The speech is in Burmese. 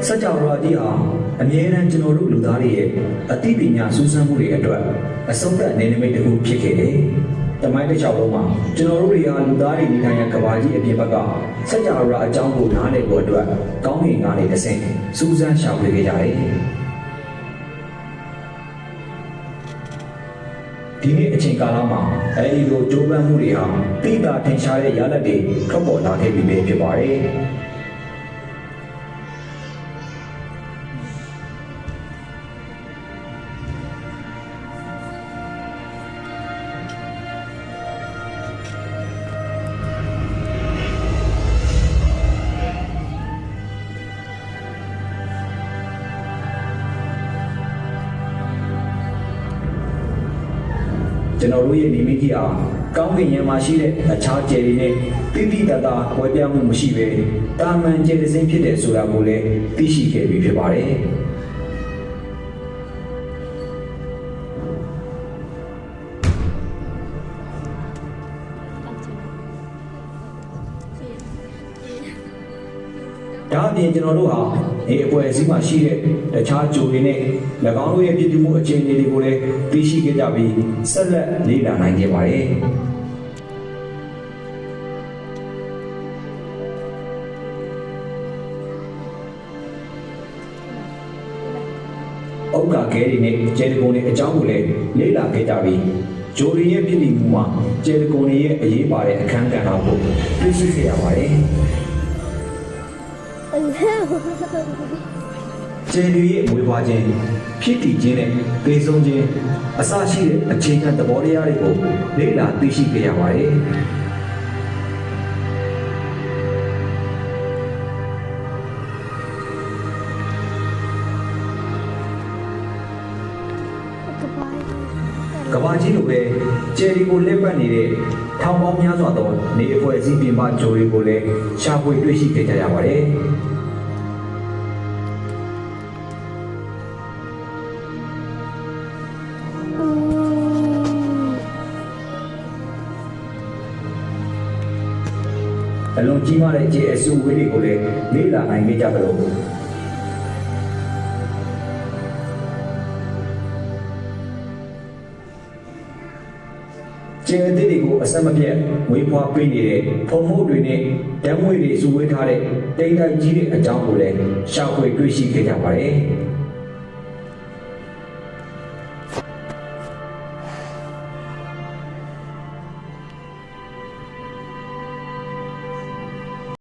စကြဝဠာကြီးဟာအမြဲတမ်းကျွန်တော်တို့လူသားတွေရဲ့အသိပညာစူးစမ်းမှုတွေအတွက်အဆုံးသတ်နေနမိတ်တစ်ခုဖြစ်ခဲ့တယ်။တမိုင်းတစ်လျှောက်လုံးမှာကျွန်တော်တို့တွေဟာလူသားတွေနေထိုင်ရာကမ္ဘာကြီးအပြင်ဘက်ကစကြဝဠာအကြောင်းကိုနားလည်ဖို့အတွက်ကောင်းကင်ကနေတစ်ဆင့်စူးစမ်းရှာဖွေခဲ့ကြတယ်။ဒီနေ့အချိန်ကာလမှာအဲဒီလိုကြိုးပမ်းမှုတွေဟာသိတာထင်ရှားတဲ့ရလဒ်တွေထွက်ပေါ်လာခဲ့ပြီဖြစ်ပါတယ်။ကျွန်တော်တို့ရဲ့နေမိကြီးအားကောင်းကင်ယံမှာရှိတဲ့အခြားကျယ်တွေနဲ့တိတိတတ်တာဝယ်ပြမှုမရှိပဲတာမန်ကျယ်စင်းဖြစ်တဲ့ဆိုတာကိုလည်းသိရှိခဲ့ပြီဖြစ်ပါတယ်။ဒါအပြင်ကျွန်တော်တို့ဟာဒီအဖွဲ့အစည်းမှာရှိတဲ့တခြားဂျိုတွေနဲ့၎င်းတို့ရဲ့ပြည်သူမှုအခြေအနေတွေကိုလည်းသိရှိခဲ့ကြပြီးဆက်လက်လေ့လာနိုင်ခဲ့ပါတယ်။ဩဃာခဲတွေနဲ့ကျဲတကုံတွေအကြောင်းကိုလည်းလေ့လာခဲ့ကြပြီးဂျိုတွေရဲ့ပြည်သူမှုမှာကျဲတကုံတွေရဲ့အရေးပါတဲ့အခန်းကဏ္ဍကိုသိရှိခဲ့ရပါတယ်။ကျယ်တွေရဲ့မွေးဖွားခြင်းဖြစ်တည်ခြင်းနဲ့သေဆုံးခြင်းအစရှိတဲ့အခြေခံသဘောတရားတွေကိုလေ့လာသိရှိကြရပါတယ်ကဘာကြီးလိုပဲကျယ်တွေကိုလက်ပတ်နေတဲ့ထောင်ပေါင်းများစွာသောနေအဖွဲ့အစည်းပြင်ပဂျိုတွေကိုလည်းရှာဖွေတွေ့ရှိခဲ့ကြရပါတယ်အလွန်ကြီးမားတဲ့ JSU ဝေးတွေကိုလည်းလေ့လာနိုင်ကြကြလို့ကျဲသေးတွေကိုအဆက်မပြတ်ဝေးဖွားပေးနေတဲ့ဖုံမိုးတွေနဲ့ဓာတ်ငွေတွေစုဝေးထားတဲ့တိမ်တိုက်ကြီးတဲ့အကြောင်းကိုလည်းရှာဖွေတွေ့ရှိခဲ့ကြပါတယ်။